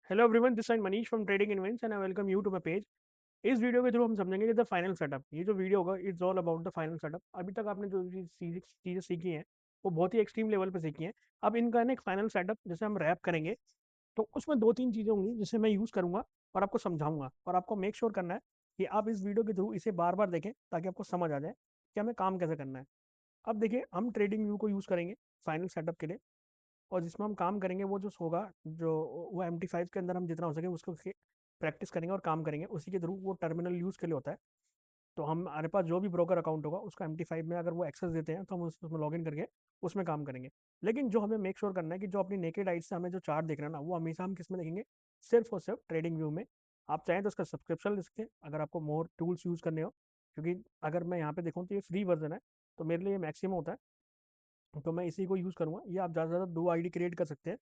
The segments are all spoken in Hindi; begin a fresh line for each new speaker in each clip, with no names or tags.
Hello everyone, this side Manish from trading invents and I welcome you to my page. इस वीडियो के थ्रू हम समझेंगे कि द फाइनल सेटअप। ये जो वीडियो होगा it's all about the final setup. अभी तक आपने जो चीज़ें सीखी हैं वो बहुत ही एक्सट्रीम लेवल पे सीखी हैं। अब इनका ना एक फाइनल सेटअप जैसे हम रैप करेंगे तो उसमें दो तीन चीज़ें होंगी जिसे मैं यूज़ करूंगा और आपको समझाऊंगा, और आपको मेक श्योर करना है कि आप इस वीडियो के थ्रू इसे बार बार देखें ताकि आपको समझ आ जाए कि हमें काम कैसे करना है। अब देखिए, हम ट्रेडिंग व्यू को यूज़ करेंगे फाइनल सेटअप के लिए, और जिसमें हम काम करेंगे वो जो होगा, जो वो MT5 के अंदर हम जितना हो सके उसको प्रैक्टिस करेंगे और काम करेंगे उसी के थ्रू। वो टर्मिनल यूज़ के लिए होता है। तो हम हमारे पास जो भी ब्रोकर अकाउंट होगा उसका MT5 में अगर वो एक्सेस देते हैं तो हम उसमें लॉग इन करके उसमें काम करेंगे। लेकिन जो हमें मेक श्योर करना है कि जो अपनी नेकेड आइज से हमें जो चार्ट देखना है ना, वो हमेशा हम किस में देखेंगे? सिर्फ और सिर्फ ट्रेडिंग व्यू में। आप चाहें तो इसका सब्सक्रिप्शन ले सकते हैं अगर आपको मोर टूल्स यूज़ करने हो, क्योंकि अगर मैं यहाँ पे देखूँ तो ये फ्री वर्जन है, तो मेरे लिए मैक्सिमम होता है, तो मैं इसी को यूज़ करूँगा। ये आप ज़्यादा से ज़्यादा 2 ID क्रिएट कर सकते हैं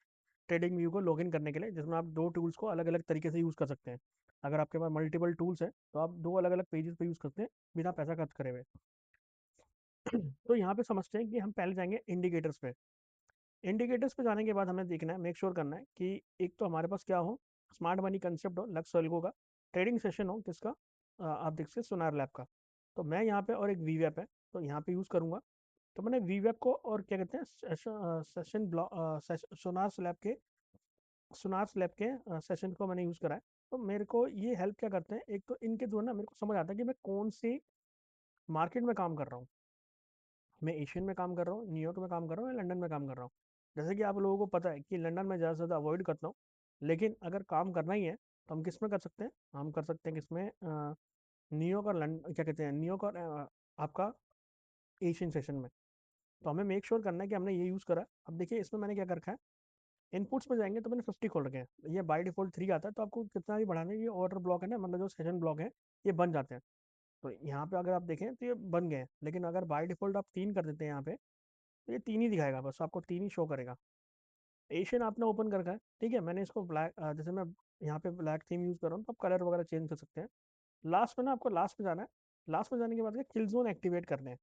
ट्रेडिंग व्यू को लॉगिन करने के लिए, जिसमें आप दो टूल्स को अलग अलग तरीके से यूज़ कर सकते हैं। अगर आपके पास मल्टीपल टूल्स हैं तो आप दो अलग अलग पेजेस पे यूज़ करते हैं बिना पैसा खर्च करे हुए। तो यहाँ पे समझते हैं कि हम पहले जाएंगे इंडिकेटर्स पे। इंडिकेटर्स पे जाने के बाद हमें देखना है, मेक श्योर करना है कि एक तो हमारे पास क्या हो, स्मार्ट मनी कंसेप्ट हो, लक्स सोल्गो का ट्रेडिंग सेशन हो, किसका? आप देख सकते सोनार लैब का। तो मैं यहाँ पे, और एक वीवैप है तो यहाँ पे यूज़ करूँगा। तो मैंने वीवैप को और क्या कहते हैं सेशन ब्लॉक सोनार लैब के सुनार लैब के सेशन को मैंने यूज़ करा है। तो मेरे को ये हेल्प क्या करते हैं, एक तो इनके थ्रू ना मेरे को समझ आता है कि मैं कौन सी मार्केट में काम कर रहा हूँ। मैं एशियन में काम कर रहा हूँ, न्यूयॉर्क में काम कर रहा हूँ, या लंदन में काम कर रहा हूँ। जैसे कि आप लोगों को पता है कि लंदन में ज़्यादा से ज़्यादा अवॉइड करता हूँ, लेकिन अगर काम करना ही है तो हम किस में कर सकते हैं? हम कर सकते हैं किसमें? न्यूयॉर्क और लंदन, क्या कहते हैं, न्यूयॉर्क और आपका एशियन सेशन में। तो हमें मेक श्योर करना है कि हमने ये यूज़ करा। अब देखिए, इसमें मैंने क्या कर रखा है, इनपुट्स में जाएंगे तो मैंने 50 खोल रखे हैं। ये बाय डिफॉल्ट 3 आता है, तो आपको कितना भी बढ़ाना है, ये ऑर्डर ब्लॉक है ना, मतलब जो सेशन ब्लॉक है ये बन जाते हैं। तो यहाँ पे अगर आप देखें तो ये बन गए हैं, लेकिन अगर बाय डिफॉल्ट आप 3 कर देते हैं यहाँ पे तो ये 3 ही दिखाएगा, बस आपको 3 ही शो करेगा। एशियन आपने ओपन कर रखा है, ठीक है। मैंने इसको ब्लैक, जैसे मैं यहाँ पे ब्लैक थीम यूज़ कर रहा हूँ तो आप कलर वगैरह चेंज कर सकते हैं। लास्ट में ना, आपको लास्ट में जाना है। लास्ट में जाने के बाद किल जोन एक्टिवेट करने हैं।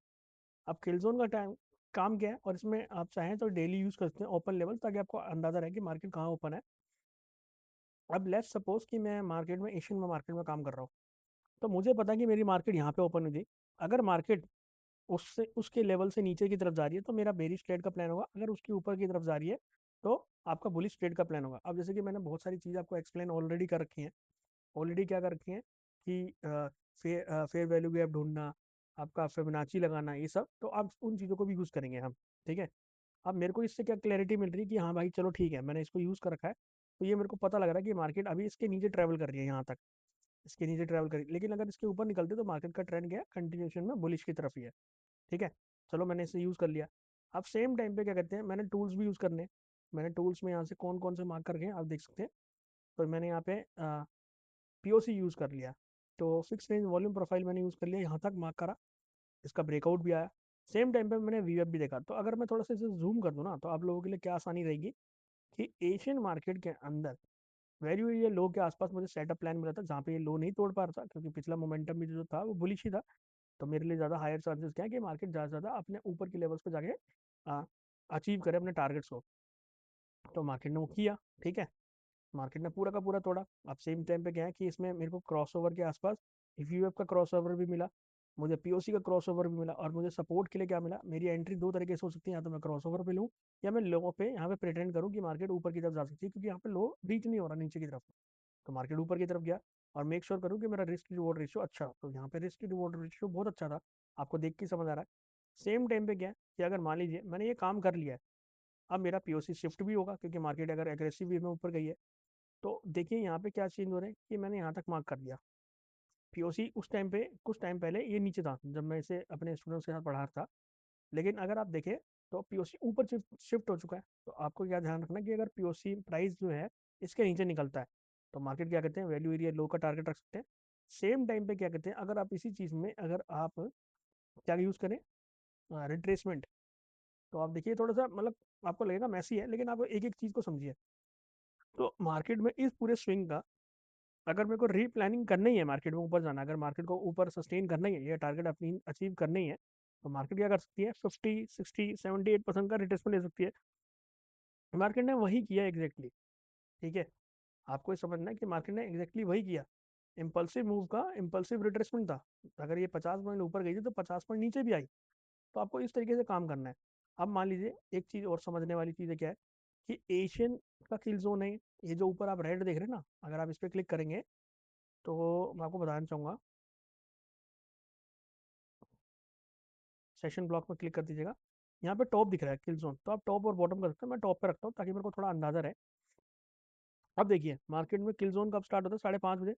अब किल जोन का टाइम काम क्या है, और इसमें आप चाहें तो डेली यूज़ कर सकते हैं ओपन लेवल, ताकि आपको अंदाजा रहे कि मार्केट कहाँ ओपन है। अब लेट्स सपोज कि मैं मार्केट में, एशियन में मार्केट में काम कर रहा हूँ, तो मुझे पता है कि मेरी मार्केट यहाँ पे ओपन हुई थी। अगर मार्केट उससे उसके लेवल से नीचे की तरफ जा रही है तो मेरा बेरिश ट्रेड का प्लान होगा। अगर उसके ऊपर की तरफ जा रही है तो आपका बुलिश ट्रेड का प्लान होगा। अब जैसे कि मैंने बहुत सारी चीज़ें आपको एक्सप्लेन ऑलरेडी कर रखी हैं। ऑलरेडी क्या कर रखी हैं कि फेयर वैल्यू गैप ढूंढना, आपका फिबोनाची लगाना, ये सब तो आप उन चीज़ों को भी यूज़ करेंगे हम, ठीक है। अब मेरे को इससे क्या क्लैरिटी मिल रही है कि हाँ भाई चलो ठीक है, मैंने इसको यूज़ कर रखा है, तो ये मेरे को पता लग रहा है कि मार्केट अभी इसके नीचे ट्रैवल कर रही है यहाँ तक, इसके नीचे ट्रैवल करी, लेकिन अगर इसके ऊपर निकलते तो मार्केट का ट्रेंड क्या है, कंटिन्यूशन में बुलिश की तरफ ही है, ठीक है। चलो, मैंने इसे यूज़ कर लिया। अब सेम टाइम पे क्या कहते हैं, मैंने टूल्स भी यूज़ करने हैं। मैंने टूल्स में यहाँ से कौन कौन से मार्क करके आप देख सकते हैं। तो मैंने यहाँ पे POC यूज़ कर लिया। तो फिक्स रेंज वॉल्यूम प्रोफाइल मैंने यूज़ कर लिया, यहाँ तक मार्क करा, इसका ब्रेकआउट भी आया। सेम टाइम पे मैंने वीवेप भी देखा। तो अगर मैं थोड़ा सा इसे जूम कर दूँ ना, तो आप लोगों के लिए क्या आसानी रहेगी कि एशियन मार्केट के अंदर वैल्यू एरिया लो के आसपास मुझे सेटअप प्लान मिला था, जहाँ पे ये लो नहीं तोड़ पा रहा था, क्योंकि पिछला मोमेंटम भी जो था वो बुलिश ही था। तो मेरे लिए ज़्यादा हायर चांसेस क्या है कि मार्केट ज़्यादा से ज़्यादा अपने ऊपर के लेवल्स पे जाके अचीव करे अपने टारगेट्स को। तो मार्केट ने वो किया, ठीक है। मार्केट ने पूरा का पूरा तोड़ा। अब सेम टाइम पे क्या है कि इसमें मेरे को क्रॉसओवर के आसपास वीवेप का क्रॉसओवर भी मिला, मुझे POC का क्रॉसओवर भी मिला, और मुझे सपोर्ट के लिए क्या मिला, मेरी एंट्री दो तरीके से हो सकती है, या तो मैं क्रॉसओवर पे लूँ, या मैं लो पे यहाँ पे प्रिटेंड करूँ कि मार्केट ऊपर की तरफ जा सकती है, क्योंकि यहाँ पे लो रीच नहीं हो रहा नीचे की तरफ। तो मार्केट ऊपर की तरफ गया, और मेक श्योर करूँ कि मेरा रिस्क रिवॉर्ड रेशियो अच्छा हो। तो यहाँ पे रिस्क रिवॉर्ड रेशियो बहुत अच्छा था, आपको देख के समझ आ रहा है। सेम टाइम पे क्या है कि अगर मान लीजिए मैंने ये काम कर लिया है, अब मेरा POC शिफ्ट भी होगा, क्योंकि मार्केट अगर एग्रेसिव वे में ऊपर गई है। तो देखिए यहाँ पे क्या चेंज हो रहा है कि मैंने यहाँ तक मार्क कर दिया। POC उस टाइम पे, कुछ टाइम पहले ये नीचे था जब मैं इसे अपने स्टूडेंट्स के साथ पढ़ा रहा था, लेकिन अगर आप देखें तो POC ऊपर शिफ्ट हो चुका है। तो आपको क्या ध्यान रखना है कि अगर POC प्राइस जो है इसके नीचे निकलता है तो मार्केट क्या कहते हैं, वैल्यू एरिया लो का टारगेट रख सकते हैं। सेम टाइम पे क्या कहते हैं, अगर आप इसी चीज़ में, अगर आप क्या यूज़ करें, रिट्रेसमेंट, तो आप देखिए थोड़ा सा, मतलब आपको लगेगा मैसी है, लेकिन आप एक एक चीज़ को समझिए। तो मार्केट में इस पूरे स्विंग का, अगर मेरे को रीप्लानिंग करना ही है, मार्केट में ऊपर जाना, अगर मार्केट को ऊपर सस्टेन करना ही है, ये टारगेट अपनी अचीव करना ही है, तो मार्केट क्या कर सकती है, 50 60 78% का रिट्रेसमेंट ले सकती है। मार्केट ने वही किया एग्जैक्टली, ठीक है। आपको ये समझना है कि मार्केट ने एग्जैक्टली वही किया। इम्पल्सिव मूव का इम्पल्सिव रिट्रेसमेंट था। अगर ये 50 पॉइंट ऊपर गई थी तो 50 पॉइंट नीचे भी आई। तो आपको इस तरीके से काम करना है। अब मान लीजिए एक चीज़ और समझने वाली चीज़ है क्या है कि एशियन का किल जोन है। ये जो ऊपर आप रेड देख रहे हैं ना, अगर आप इस पर क्लिक करेंगे तो मैं आपको बताना चाहूँगा, सेशन ब्लॉक में क्लिक कर दीजिएगा। यहाँ पे टॉप दिख रहा है किल जोन, तो आप टॉप और बॉटम कर सकते हैं। मैं टॉप पे रखता हूँ ताकि मेरे को थोड़ा अंदाजा रहे। अब देखिए मार्केट में किल जोन कब स्टार्ट होता है, 5:30 बजे।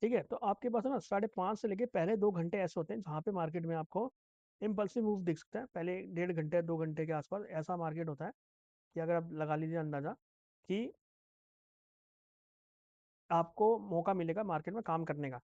ठीक है, तो आपके पास है ना 5:30 से लेके पहले 2 घंटे ऐसे होते हैं जहाँ पे मार्केट में आपको इम्पल्सिव मूव दिख सकता है। पहले 1.5 घंटे 2 घंटे के आसपास ऐसा मार्केट होता है कि अगर आप लगा लीजिए अंदाजा कि आपको मौका मिलेगा मार्केट में काम करने का।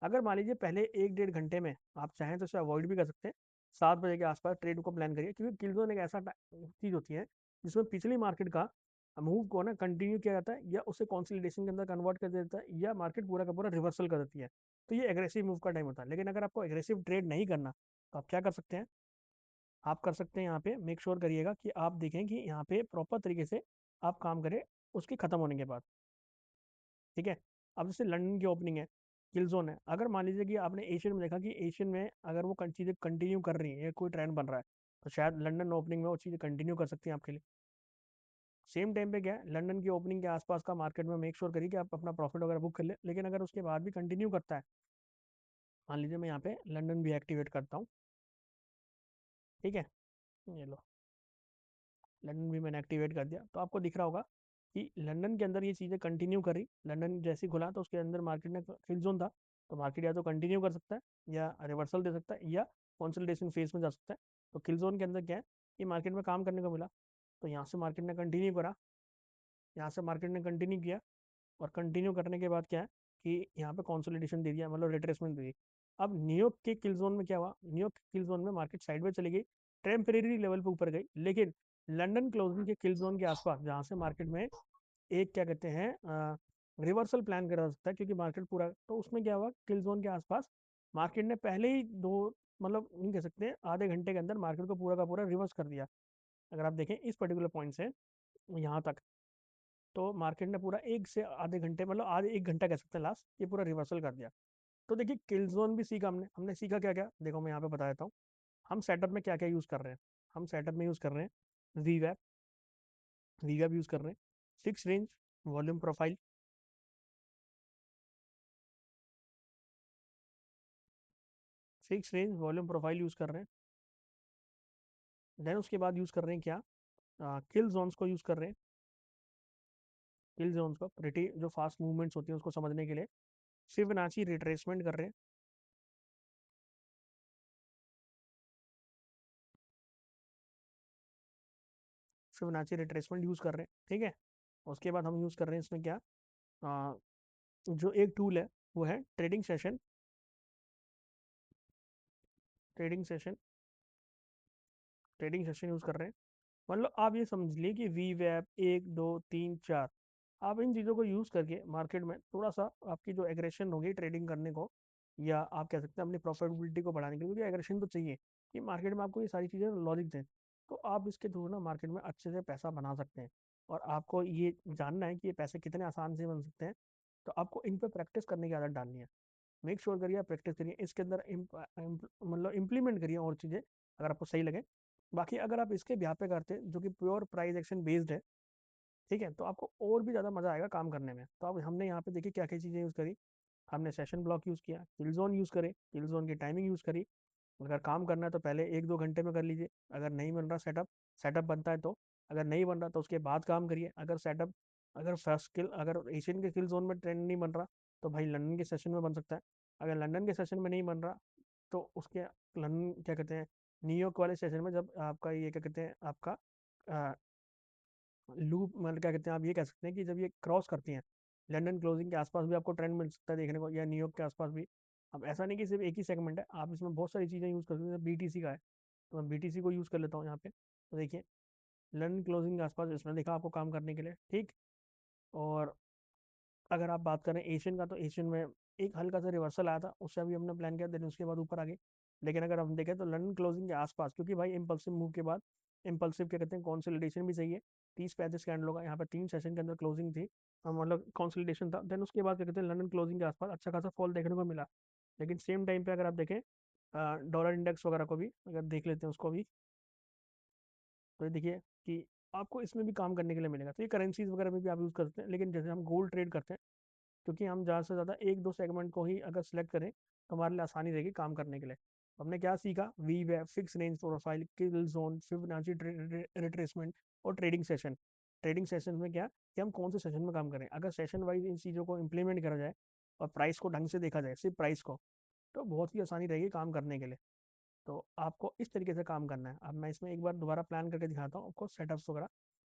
अगर मान लीजिए पहले 1-1.5 घंटे में आप चाहें तो इसे अवॉइड भी कर सकते हैं। 7 बजे के आसपास ट्रेड को प्लान करिए, क्योंकि किल जोन एक ऐसा चीज़ होती है जिसमें पिछली मार्केट का मूव को ना कंटिन्यू किया जाता है या उसे कंसोलिडेशन के अंदर कन्वर्ट कर देता है या मार्केट पूरा का पूरा रिवर्सल कर देती है। तो ये एग्रेसिव मूव का टाइम होता है। लेकिन अगर आपको एग्रेसिव ट्रेड नहीं करना तो आप क्या कर सकते हैं, आप कर सकते हैं यहाँ पे मेक श्योर करिएगा कि आप देखें कि यहाँ पे प्रॉपर तरीके से आप काम करें उसकी खत्म होने के बाद। ठीक है, अब जैसे लंदन की ओपनिंग है, किल जोन है। अगर मान लीजिए कि आपने एशियन में देखा कि एशियन में अगर वो चीज़ें कंटिन्यू कर रही है या कोई ट्रेंड बन रहा है तो शायद लंदन ओपनिंग में वो चीज़ें कंटिन्यू कर सकती हैं आपके लिए। सेम टाइम पे क्या है, लंदन की ओपनिंग के आसपास का मार्केट में मेक श्योर करिए कि आप अपना प्रॉफिट वगैरह बुक कर ले। लेकिन अगर उसके बाद भी कंटिन्यू करता है, मान लीजिए मैं यहाँ पे लंदन भी एक्टिवेट करता हूँ। ठीक है, ये लो, लंदन भी मैंने एक्टिवेट कर दिया। तो आपको दिख रहा होगा कि लंदन के अंदर ये चीज़ें कंटिन्यू करी। लंदन जैसे ही खुला तो उसके अंदर मार्केट ने फिल जोन था, तो मार्केट या तो कंटिन्यू कर सकता है या रिवर्सल दे सकता है या कंसोलिडेशन फेज में जा सकता है। तो किल जोन के अंदर क्या है, ये मार्केट में काम करने को मिला। तो यहाँ से मार्केट ने कंटिन्यू करा, यहाँ से मार्केट ने कंटिन्यू किया और कंटिन्यू करने के बाद क्या है कि यहाँ पे कंसोलिडेशन दे दिया, मतलब रिट्रेसमेंट दे दी। अब न्यूयॉर्क के किल जोन में क्या हुआ, न्यूयॉर्क के किल जोन में मार्केट साइडवेज चली गई, टेम्परेरी लेवल पे ऊपर गई। लेकिन लंदन क्लोजिंग के किल जोन के आसपास जहाँ से मार्केट में एक क्या कहते हैं रिवर्सल प्लान करा सकता है, क्योंकि मार्केट पूरा, तो उसमें क्या हुआ किल जोन के आसपास मार्केट ने पहले ही दो, मतलब नहीं कह सकते आधे घंटे के अंदर मार्केट को पूरा का पूरा रिवर्स कर दिया। अगर आप देखें इस पर्टिकुलर पॉइंट से यहाँ तक, तो मार्केट ने पूरा 1 से आधे घंटे, मतलब आधे 1 घंटा कह सकते हैं लास्ट, ये पूरा रिवर्सल कर दिया। तो देखिए किल जोन भी सीखा हमने। हमने सीखा क्या क्या, देखो मैं यहाँ पे बता देता हूँ। हम सेटअप में क्या क्या यूज़ कर रहे हैं। हम सेटअप में यूज़ कर रहे हैं वीवैप, वीवैप यूज़ कर रहे हैं, fix range volume profile, fix range volume profile use कर रहे हैं। देन उसके बाद यूज़ कर रहे हैं क्या, किल जोन्स को यूज़ कर रहे हैं। किल जोन्स को प्रिटी जो फास्ट मूवमेंट्स होती हैं उसको समझने के लिए फिबोनाची रिट्रेसमेंट कर रहे हैं। फिबोनाची रिट्रेसमेंट यूज़ कर रहे हैं। ठीक है, उसके बाद हम यूज़ कर रहे हैं इसमें क्या, आ, जो एक टूल है वो है trading session. Trading session, trading session use कर रहे हैं। मतलब आप ये समझ लिए कि वी वैप 1 2 3 4, आप इन चीज़ों को यूज़ करके मार्केट में थोड़ा सा आपकी जो एग्रेशन होगी ट्रेडिंग करने को, या आप कह सकते हैं अपनी प्रॉफिटेबिलिटी को बढ़ाने के लिए, क्योंकि एग्रेशन तो चाहिए कि मार्केट में आपको ये सारी चीज़ें लॉजिक दें। तो आप इसके थ्रू ना मार्केट में अच्छे से पैसा बना सकते हैं। और आपको ये जानना है कि ये पैसे कितने आसान से बन सकते हैं, तो आपको इन पर प्रैक्टिस करने की आदत डालनी है। मेक श्योर करिए आप प्रैक्टिस करिए इसके अंदर, मतलब इम्प्लीमेंट करिए और चीज़ें अगर आपको सही लगे। बाकी अगर आप इसके ब्याह पे करते हैं जो कि प्योर प्राइस एक्शन बेस्ड है, ठीक है, तो आपको और भी ज़्यादा मज़ा आएगा काम करने में। तो अब हमने यहाँ पे देखिए क्या क्या चीज़ें यूज़ करी। हमने सेशन ब्लॉक यूज़ किया, किल जोन यूज़ करे, किल जोन की टाइमिंग यूज़ करी। अगर काम करना है तो पहले 1 2 घंटे में कर लीजिए। अगर नहीं बन रहा सेटअप, सेटअप बनता है तो, अगर नहीं बन रहा तो उसके बाद काम करिए। अगर सेटअप, अगर फर्स्ट किल, अगर एशियन के किल जोन में ट्रेंड नहीं बन रहा तो भाई लंदन के सेशन में बन सकता है। अगर लंदन के सेशन में नहीं बन रहा तो उसके लंदन क्या कहते हैं, न्यूयॉर्क वाले सेशन में जब आपका ये क्या कहते हैं आपका लूप, मतलब क्या कहते हैं आप ये कह सकते हैं कि जब ये क्रॉस करती हैं लंदन क्लोजिंग के आसपास भी आपको ट्रेंड मिल सकता है देखने को, या न्यूयॉर्क के आसपास भी। अब ऐसा नहीं कि सिर्फ एक ही सेगमेंट है, आप इसमें बहुत सारी चीज़ें यूज़ कर सकते हैं। बीटीसी का है तो मैं बीटीसी को यूज़ कर लेता हूँ यहाँ पे। तो देखिए लंदन क्लोजिंग के आसपास इसमें देखा आपको काम करने के लिए। ठीक, और अगर आप बात करें एशियन का, तो एशियन में एक हल्का सा रिवर्सल आया था, उससे अभी हमने प्लान किया, देन उसके बाद ऊपर आ गए। लेकिन अगर हम देखें तो लंदन क्लोजिंग के आसपास, क्योंकि भाई इम्पल्सिव मूव के बाद इम्पल्सिव क्या कहते हैं कंसोलिडेशन भी चाहिए। 30 35 कैंडलों का यहाँ पे 3 सेशन के अंदर क्लोजिंग थी, मतलब कंसोलिडेशन था। देन उसके बाद क्या कहते हैं, लंदन क्लोजिंग के आसपास अच्छा खासा फॉल देखने को मिला। लेकिन सेम टाइम पे अगर आप देखें डॉलर इंडेक्स वगैरह को भी अगर देख लेते हैं उसको भी, तो ये देखिए कि आपको इसमें भी काम करने के लिए मिलेगा। तो ये करेंसीज वगैरह में भी आप यूज़ कर सकते हैं। लेकिन जैसे हम गोल्ड ट्रेड करते हैं, क्योंकि हम ज़्यादा से ज़्यादा एक दो सेगमेंट को ही अगर सेलेक्ट करें तो हमारे लिए आसानी रहेगी काम करने के लिए। तो हमने क्या सीखा, वी वेब, fix range profile, kill zone, Fibonacci retracement और ट्रेडिंग सेशन। ट्रेडिंग सेशन में क्या कि हम कौन से सेशन में काम करें, अगर सेशन वाइज इन चीज़ों को इम्प्लीमेंट करा जाए और प्राइस को ढंग से देखा जाए, सिर्फ प्राइस को, तो बहुत ही आसानी रहेगी काम करने के लिए। तो आपको इस तरीके से काम करना है। अब मैं इसमें एक बार दोबारा प्लान करके दिखाता हूँ आपको सेटअप्स वगैरह।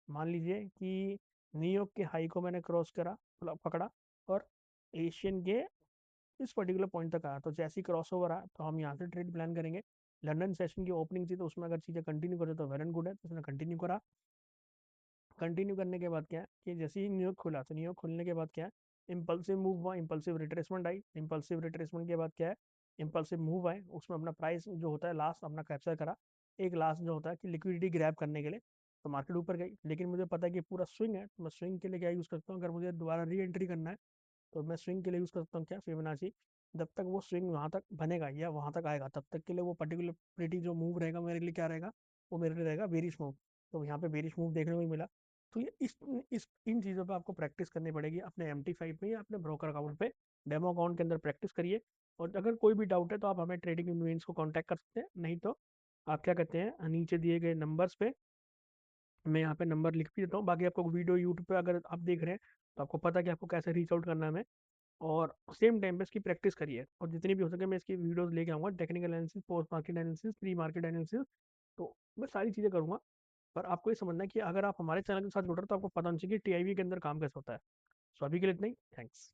मान लीजिए कि न्यूयॉर्क के हाई को मैंने क्रॉस करा, मतलब पकड़ा, और एशियन के इस पर्टिकुलर पॉइंट तक आया, तो जैसे ही क्रॉस ओवर आया तो हम यहाँ से ट्रेड प्लान करेंगे। लंदन सेशन की ओपनिंग थी, तो उसमें अगर चीज़ें कंटिन्यू करे तो वेल एंड गुड है, तो उसने कंटिन्यू करा। कंटिन्यू करने के बाद क्या है कि जैसे ही न्यूयॉर्क खुला, तो न्यूयॉर्क खुलने के बाद क्या है, इम्पल्सिव मूव हुआ, इम्पल्सिव रिट्रेसमेंट आई, इम्पल्सिव रिट्रेसमेंट के बाद क्या है, इम्पल्सिव मूव आए, उसमें अपना प्राइस जो होता है लास्ट अपना कैप्चर करा। एक लास्ट जो होता है कि लिक्विडिटी ग्रैब करने के लिए, तो मार्केट ऊपर गई। लेकिन मुझे पता है कि पूरा स्विंग है, तो मैं स्विंग के लिए क्या यूज़ करता हूँ, अगर मुझे दोबारा री एंट्री करना है तो मैं स्विंग के लिए यूज़ करता हूँ क्या, फिबोनाची। जब तक वो स्विंग वहाँ तक बनेगा या वहाँ तक आएगा, तब तक के लिए वो पर्टिकुलर प्रिटी जो मूव रहेगा मेरे लिए क्या रहेगा, वो मेरे लिए रहेगा बेरिश मूव। तो यहाँ पे बेरिश मूव देखने को ही मिला। तो ये इस इन चीज़ों पे आपको प्रैक्टिस करनी पड़ेगी अपने MT5 में या अपने ब्रोकर अकाउंट पे, डेमो अकाउंट के अंदर प्रैक्टिस करिए। और अगर कोई भी डाउट है तो आप हमें ट्रेडिंग इन्वेंट्स को कांटेक्ट कर सकते हैं, नहीं तो आप क्या कहते हैं, नीचे दिए गए नंबर्स पे, मैं यहाँ पे नंबर लिख भी देता हूँ। बाकी आपको वीडियो यूट्यूब पे अगर आप देख रहे हैं तो आपको पता है कि आपको कैसे रीच आउट करना है हमें। और सेम टाइम पे इसकी प्रैक्टिस करिए, और जितनी भी हो सके मैं इसकी वीडियोस लेके आऊँगा, technical analysis, post market analysis, pre market analysis. तो मैं सारी चीज़ें करूँगा। पर आपको ये समझना है कि अगर आप हमारे चैनल के साथ जुड़ रहे हो तो आपको पता होना चाहिए कि TIV के अंदर काम कैसे होता है। सो अभी के लिए इतना ही, थैंक्स।